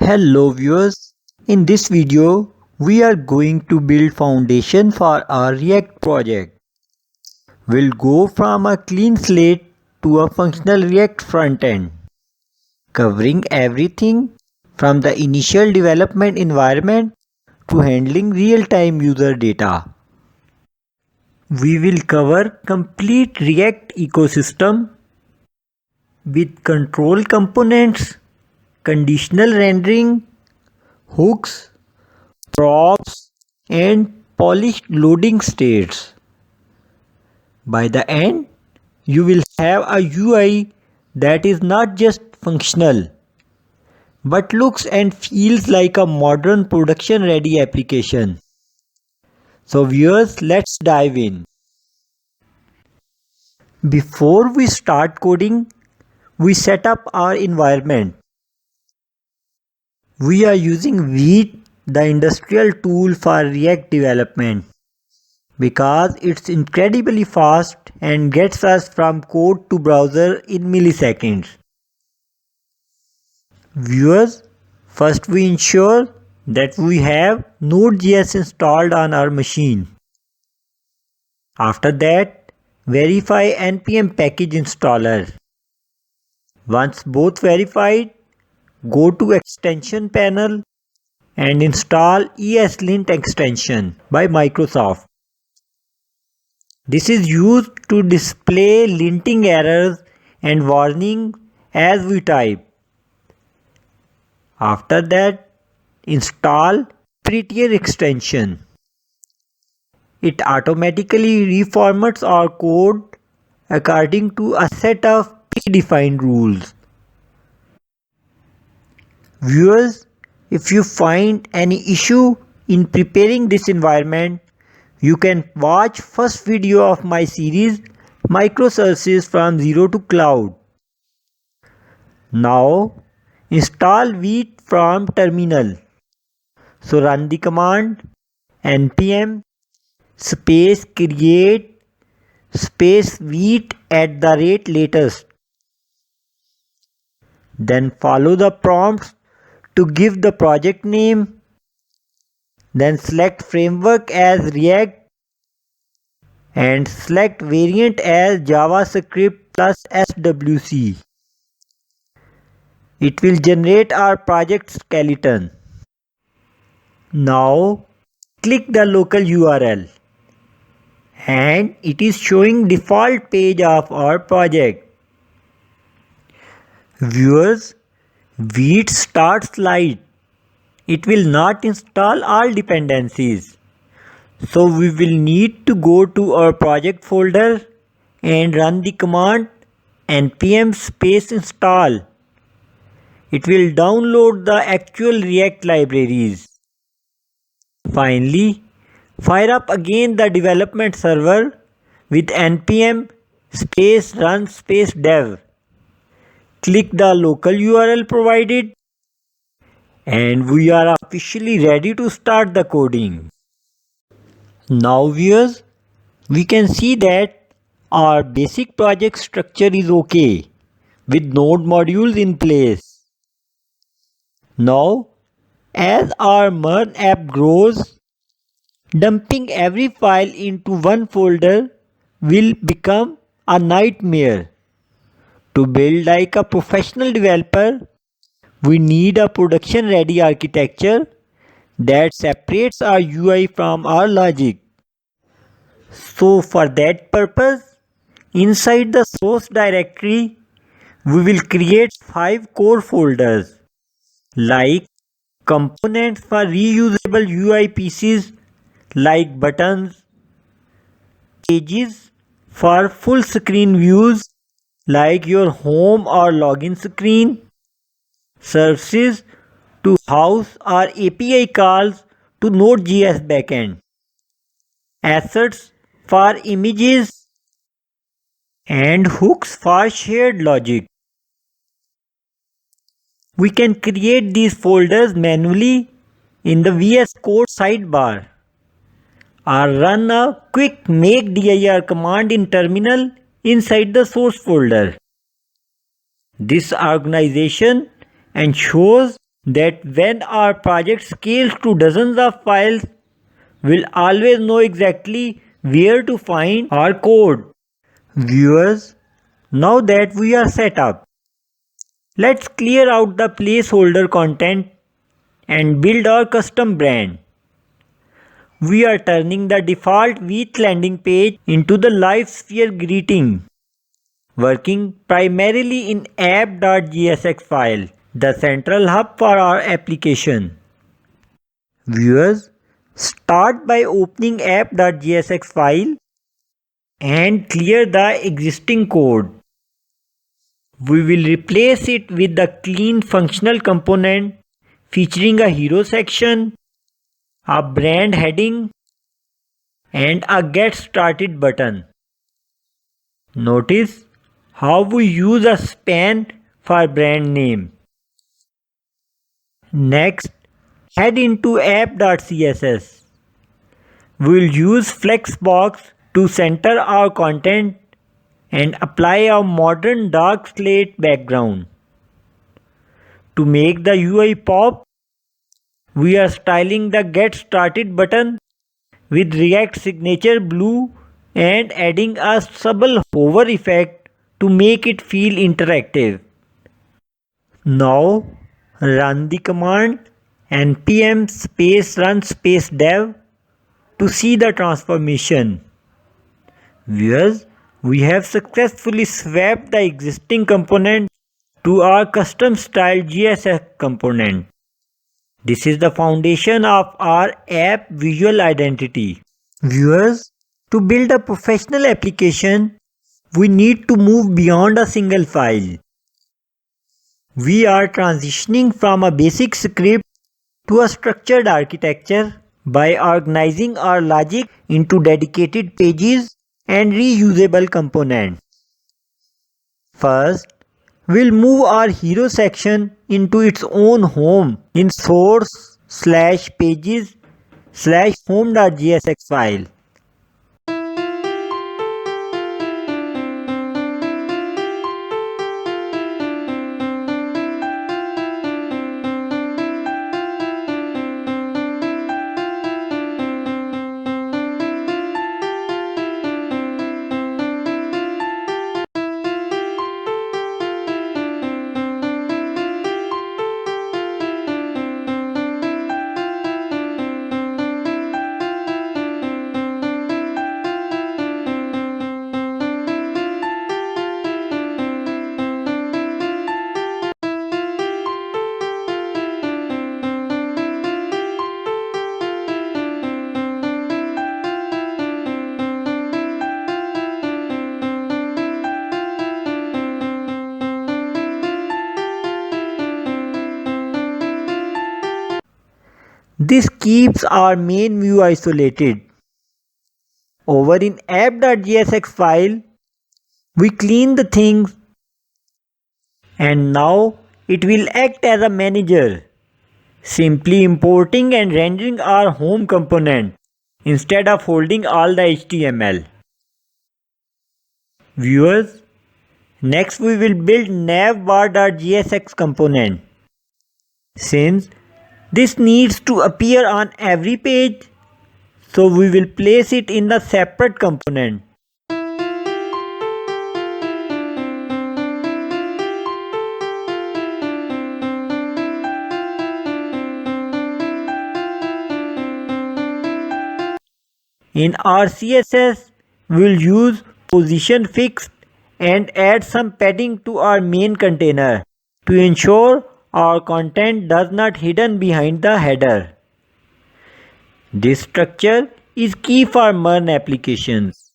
Hello viewers, in this video we are going to build foundation for our React project. We'll go from a clean slate to a functional React front-end, covering everything from the initial development environment to handling real-time user data. We will cover complete React ecosystem with control components, conditional rendering, hooks, props, and polished loading states. By the end, you will have a UI that is not just functional, but looks and feels like a modern production-ready application. So viewers, let's dive in. Before we start coding, we set up our environment. We are using Vite, the industrial tool for React development, because it's incredibly fast and gets us from code to browser in milliseconds. Viewers, first we ensure that we have Node.js installed on our machine. After that, verify npm package installer. Once both verified, go to extension panel and install ESLint extension by Microsoft. This is used to display linting errors and warnings as we type. After that, install Prettier extension. It automatically reformats our code according to a set of predefined rules. Viewers, if you find any issue in preparing this environment, you can watch first video of my series Microservices from Zero to Cloud. Now install Vite from terminal. So run the command npm space create space Vite @latest. Then follow the prompts to give the project name. Then select framework as React and select variant as JavaScript plus SWC. It will generate our project skeleton. Now click the local URL and it is showing default page of our project. Viewers, Vite starts light. It will not install all dependencies. So we will need to go to our project folder and run the command npm space install. It will download the actual React libraries. Finally, fire up again the development server with npm space run space dev. Click the local URL provided and we are officially ready to start the coding. Now viewers, we can see that our basic project structure is okay with node modules in place. Now, as our MERN app grows, dumping every file into one folder will become a nightmare. To build like a professional developer, we need a production-ready architecture that separates our UI from our logic. So for that purpose, inside the source directory, we will create 5 core folders like components for reusable UI pieces like buttons, pages for full screen views like your home or login screen, services to house our API calls to Node.js backend, assets for images, and hooks for shared logic. We can create these folders manually in the VS Code sidebar or run a quick make dir command in terminal inside the source folder. This organization ensures that when our project scales to dozens of files, we'll always know exactly where to find our code. Viewers, now that we are set up, let's clear out the placeholder content and build our custom brand. We are turning the default Weath landing page into the LiveSphere greeting, working primarily in app.jsx file, the central hub for our application. Viewers, start by opening app.jsx file and clear the existing code. We will replace it with the clean functional component featuring a hero section, a brand heading, and a get started button. Notice how we use a span for brand name. Next, head into app.css. We'll use Flexbox to center our content and apply a modern dark slate background. To make the UI pop, we are styling the Get Started button with React Signature Blue and adding a subtle hover effect to make it feel interactive. Now run the command npm run dev to see the transformation. Viewers, we have successfully swapped the existing component to our custom styled GSX component. This is the foundation of our app visual identity. Viewers, to build a professional application, we need to move beyond a single file. We are transitioning from a basic script to a structured architecture by organizing our logic into dedicated pages and reusable components. First, we'll move our hero section into its own home in source/pages/home.jsx file. This keeps our main view isolated. Over in app.jsx file, we clean the things and now it will act as a manager, simply importing and rendering our home component instead of holding all the HTML. Viewers, next we will build navbar.jsx component. Since this needs to appear on every page, so we will place it in the separate component. In our CSS, we will use position fixed and add some padding to our main container to ensure our content does not hidden behind the header. This structure is key for MERN applications.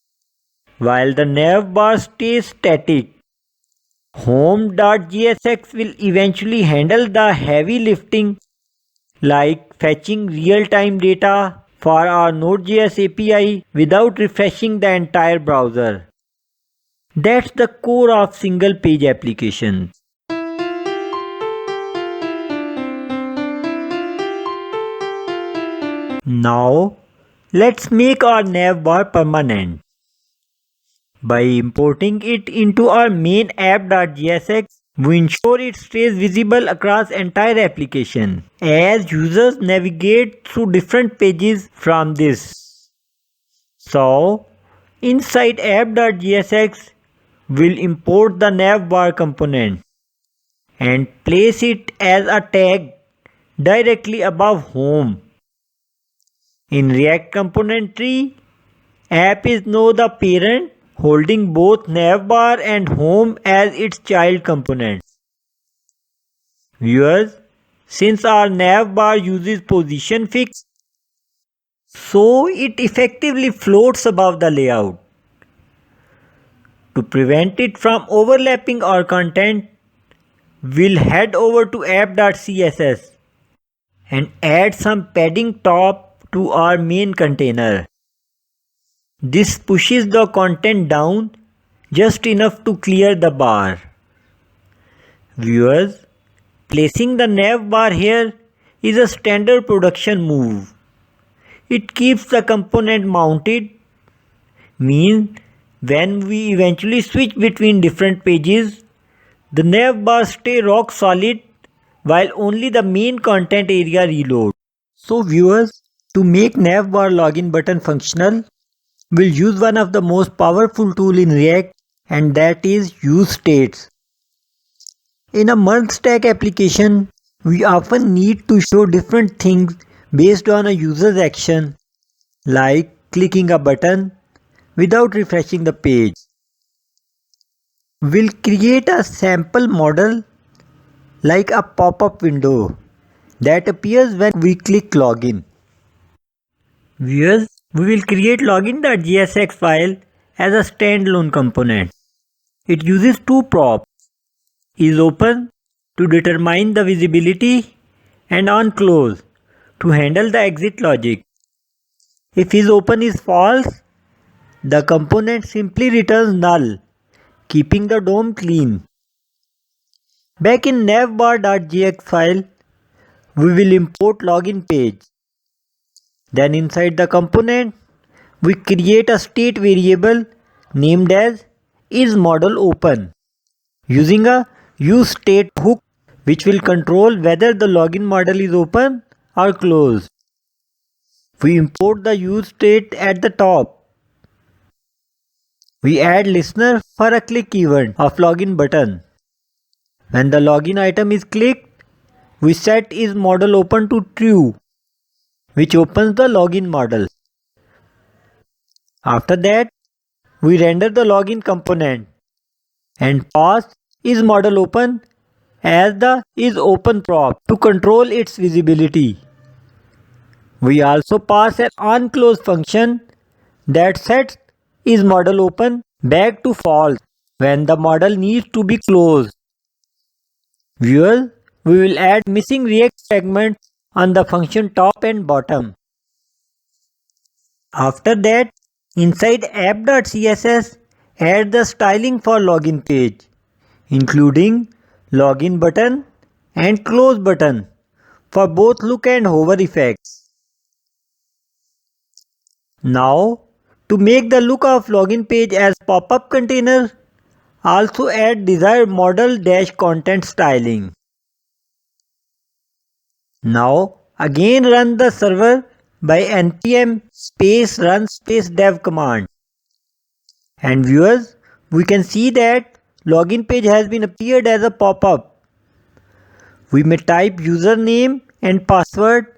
While the navbar stays static, home.jsx will eventually handle the heavy lifting like fetching real-time data for our Node.js API without refreshing the entire browser. That's the core of single page applications. Now, let's make our navbar permanent by importing it into our main app.jsx We ensure it stays visible across entire application as users navigate through different pages from this. So, inside app.jsx, we'll import the navbar component and place it as a tag directly above home. In React component tree, app is now the parent holding both navbar and home as its child components. Viewers, since our navbar uses position fix, so it effectively floats above the layout. To prevent it from overlapping our content, we'll head over to app.css and add some padding top to our main container. This pushes the content down just enough to clear the bar. Viewers, placing the nav bar here is a standard production move. It keeps the component mounted, means when we eventually switch between different pages, the nav bar stay rock solid while only the main content area reloads. So viewers, to make navbar login button functional, we'll use one of the most powerful tool in React, and that is useStates. In a merge stack application, we often need to show different things based on a user's action, like clicking a button without refreshing the page. We'll create a sample model like a pop-up window that appears when we click login. Viewers, we will create login.jsx file as a standalone component. It uses two props, isOpen to determine the visibility and onClose to handle the exit logic. If isOpen is false, the component simply returns null, keeping the DOM clean. Back in navbar.jx file, we will import login page. Then inside the component, we create a state variable named as isModelOpen using a useState hook which will control whether the login model is open or closed. We import the useState at the top. We add listener for a click event of login button. When the login item is clicked, we set isModelOpen to true, which opens the login model. After that, we render the login component and pass isModelOpen as the isOpen prop to control its visibility. We also pass an onClose function that sets isModelOpen back to false when the model needs to be closed. Viewers, we will add missing React segments on the function top and bottom. After that, inside app.css, add the styling for login page, including login button and close button for both look and hover effects. Now, to make the look of login page as pop-up container, also add desired model-content styling. Now, again run the server by npm run dev command. And viewers, we can see that login page has been appeared as a pop-up. We may type username and password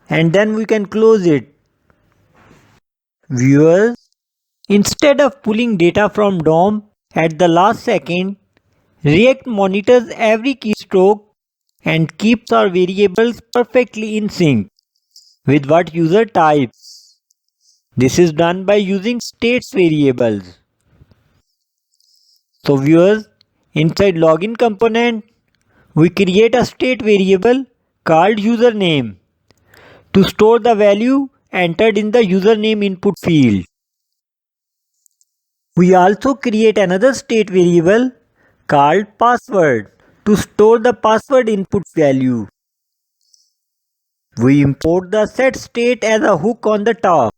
and then we can close it. Viewers, instead of pulling data from DOM at the last second, React monitors every keystroke and keeps our variables perfectly in sync with what user types. This is done by using states variables. So viewers, inside login component, we create a state variable called username to store the value entered in the username input field. We also create another state variable called password to store the password input value. We import the set state as a hook on the top.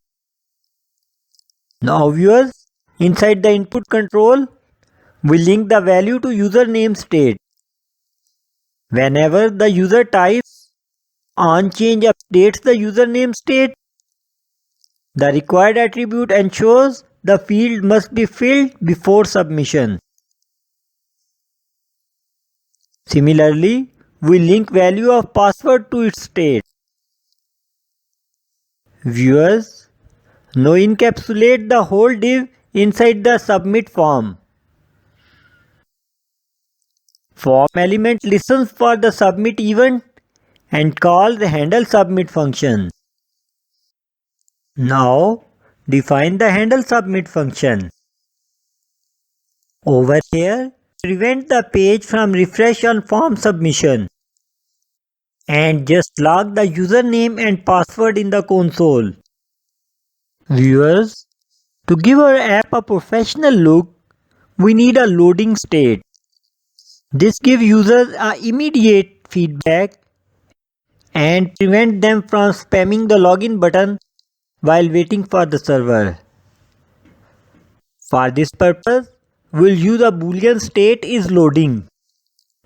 Now viewers, inside the input control, we link the value to username state. Whenever the user types onChange updates the username state, the required attribute ensures the field must be filled before submission. Similarly, we link value of password to its state. Viewers, now encapsulate the whole div inside the submit form. Form element listens for the submit event and calls the handle submit function. Now define the handle submit function. Over here, prevent the page from refresh on form submission and just log the username and password in the console. Viewers, to give our app a professional look, we need a loading state. This gives users immediate feedback and prevent them from spamming the login button while waiting for the server. For this purpose, we'll use a boolean state is loading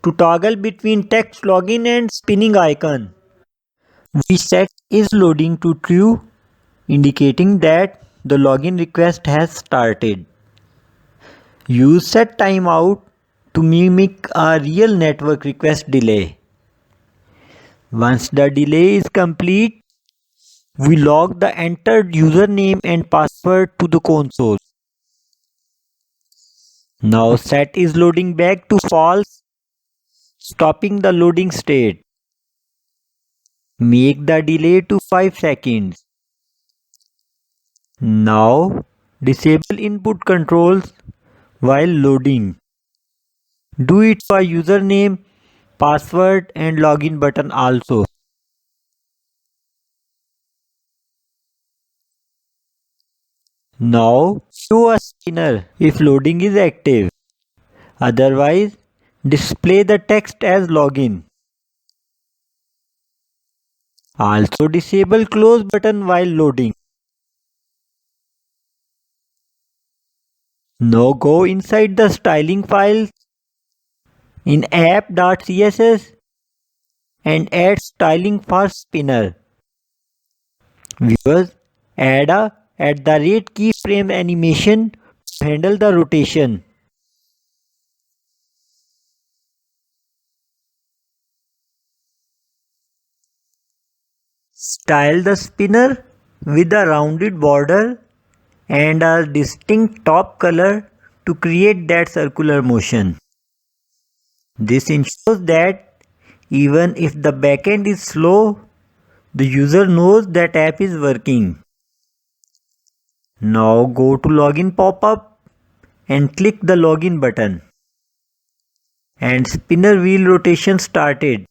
to toggle between text login and spinning icon. We set is loading to true, indicating that the login request has started. Use set timeout to mimic a real network request delay. Once the delay is complete, we log the entered username and password to the console. Now set is loading back to false, stopping the loading state. Make the delay to 5 seconds. Now disable input controls while loading. Do it for username, password and login button also. Now show a spinner if loading is active. Otherwise, display the text as login. Also disable close button while loading. Now go inside the styling files in app.css and add styling for spinner. Viewers, add a @keyframe animation to handle the rotation. Style the spinner with a rounded border and a distinct top color to create that circular motion. This ensures that even if the backend is slow, the user knows that app is working. Now go to login pop-up and click the login button. And spinner wheel rotation started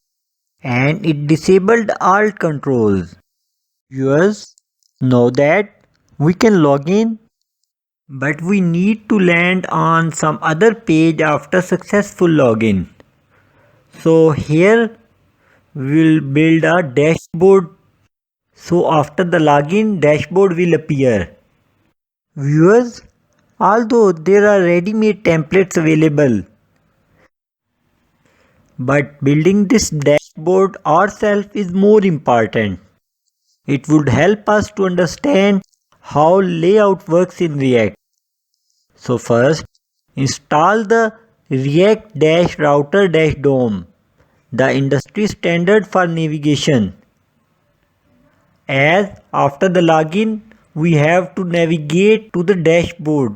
and it disabled alt controls. Viewers, know that we can log in, but we need to land on some other page after successful login. So here we'll build a dashboard. So after the login, dashboard will appear. Viewers, although there are ready-made templates available, but building this dashboard ourselves is more important. It would help us to understand how layout works in React. So first, install the React-Router-DOM, the industry standard for navigation. As after the login, we have to navigate to the dashboard.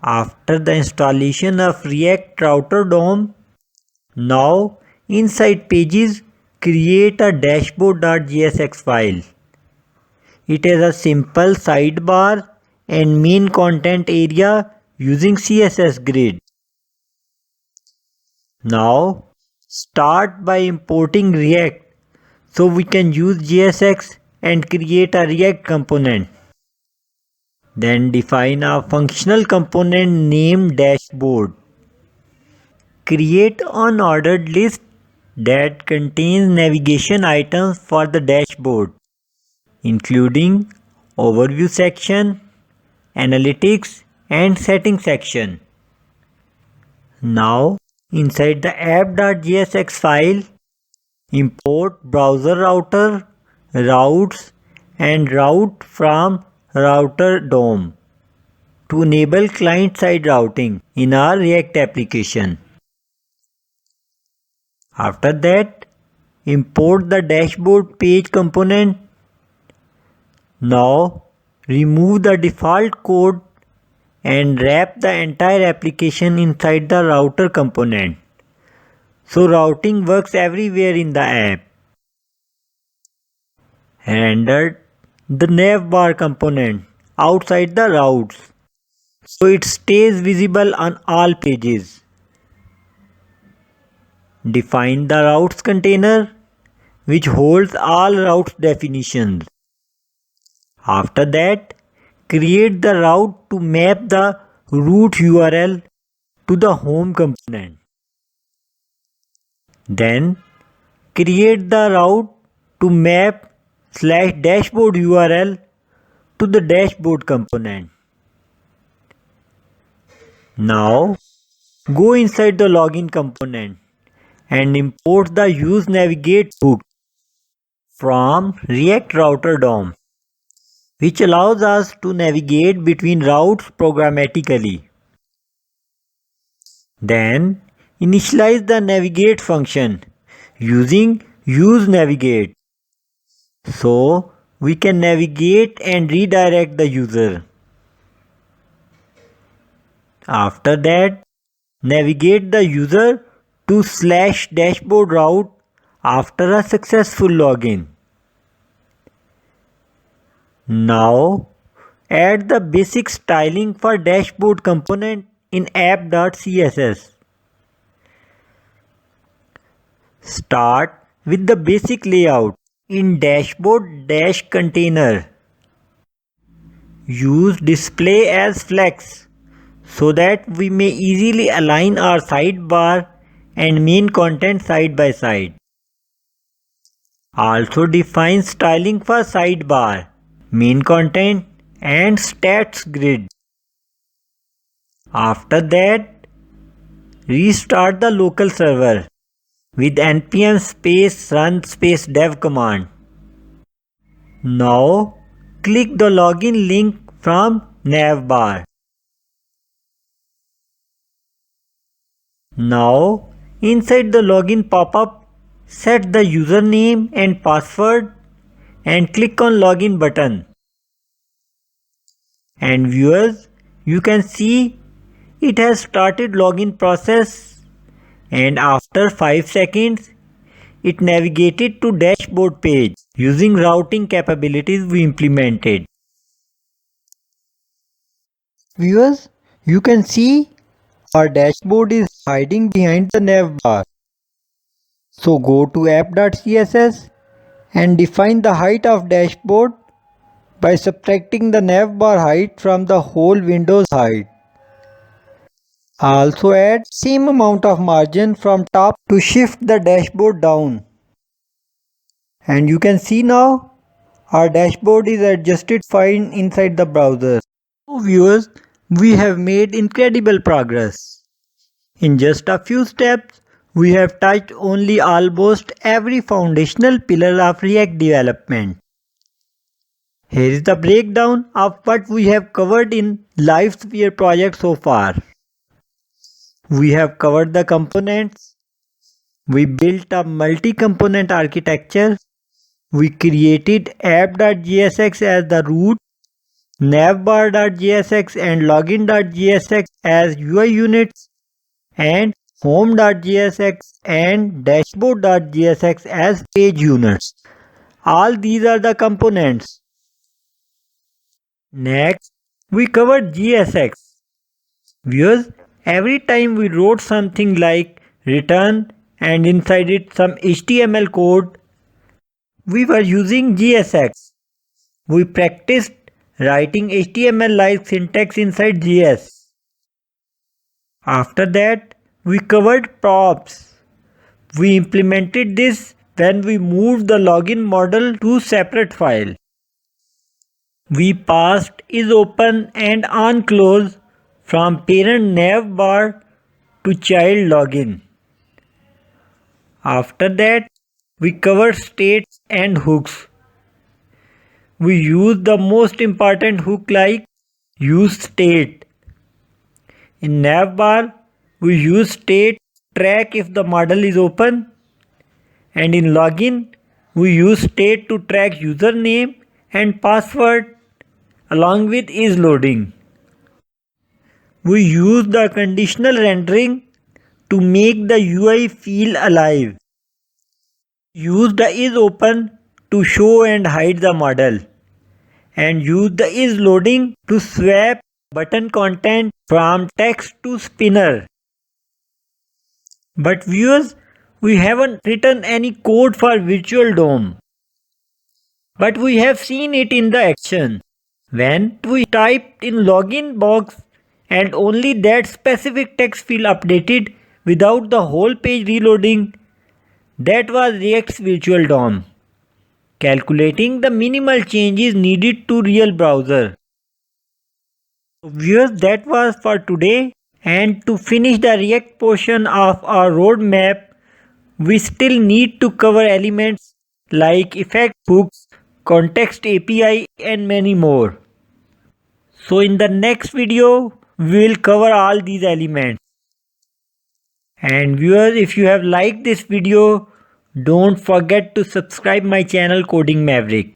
After the installation of React Router DOM, now inside pages, create a dashboard.jsx file. It has a simple sidebar and main content area using CSS grid. Now start by importing React so we can use JSX and create a React component. Then define a functional component named dashboard. Create an ordered list that contains navigation items for the dashboard, including overview section, analytics and settings section. Now Inside the app.jsx file, import browser router, routes and route from router DOM to enable client-side routing in our React application. After that, import the dashboard page component. Now, remove the default code and wrap the entire application inside the router component, so routing works everywhere in the app. Render the navbar component outside the routes, so it stays visible on all pages. Define the routes container, which holds all routes definitions. After that, create the route to map the root URL to the home component. Then, create the route to map /dashboard URL to the dashboard component. Now, go inside the login component and import the use navigate hook from React Router DOM, which allows us to navigate between routes programmatically. Then, initialize the navigate function using use navigate, so we can navigate and redirect the user. After that, navigate the user to /dashboard route after a successful login. Now, add the basic styling for dashboard component in app.css. Start with the basic layout in dashboard dash container. Use display as flex so that we may easily align our sidebar and main content side by side. Also define styling for sidebar, main content and stats grid. After that, restart the local server with npm run dev command. Now, click the login link from navbar. Now, inside the login pop-up, set the username and password and click on login button. And viewers, you can see it has started login process, and after 5 seconds, it navigated to dashboard page using routing capabilities we implemented. Viewers, you can see our dashboard is hiding behind the navbar. So go to app.css and define the height of dashboard by subtracting the navbar height from the whole window's height. Also add same amount of margin from top to shift the dashboard down. And you can see now our dashboard is adjusted fine inside the browser. So viewers, we have made incredible progress. In just a few steps, we have touched only almost every foundational pillar of React development. Here is the breakdown of what we have covered in LiveSphere project so far. We have covered the components. We built a multi-component architecture. We created app.jsx as the root, navbar.jsx and login.jsx as UI units, and home.jsx and dashboard.jsx as page units. All these are the components. Next, we covered JSX. Viewers, every time we wrote something like return and inside it some HTML code, we were using JSX. We practiced writing HTML-like syntax inside JS. After that, we covered props. We implemented this when we moved the login model to separate file. We passed isOpen and onClose from parent navbar to child login. After that, we cover states and hooks. We use the most important hook like use state. In navbar, we use state track if the model is open, and in login, we use state to track username and password along with is loading. We use the conditional rendering to make the UI feel alive. Use the is open to show and hide the model, and use the is loading to swap button content from text to spinner. But viewers, we haven't written any code for Virtual DOM, but we have seen it in the action. When we typed in login box and only that specific text field updated without the whole page reloading, that was React's Virtual DOM, calculating the minimal changes needed to real browser. So viewers, that was for today, and to finish the React portion of our roadmap, we still need to cover elements like effect hooks, context API and many more. So in the next video, we will cover all these elements. And viewers, if you have liked this video, don't forget to subscribe my channel Coding Maverick.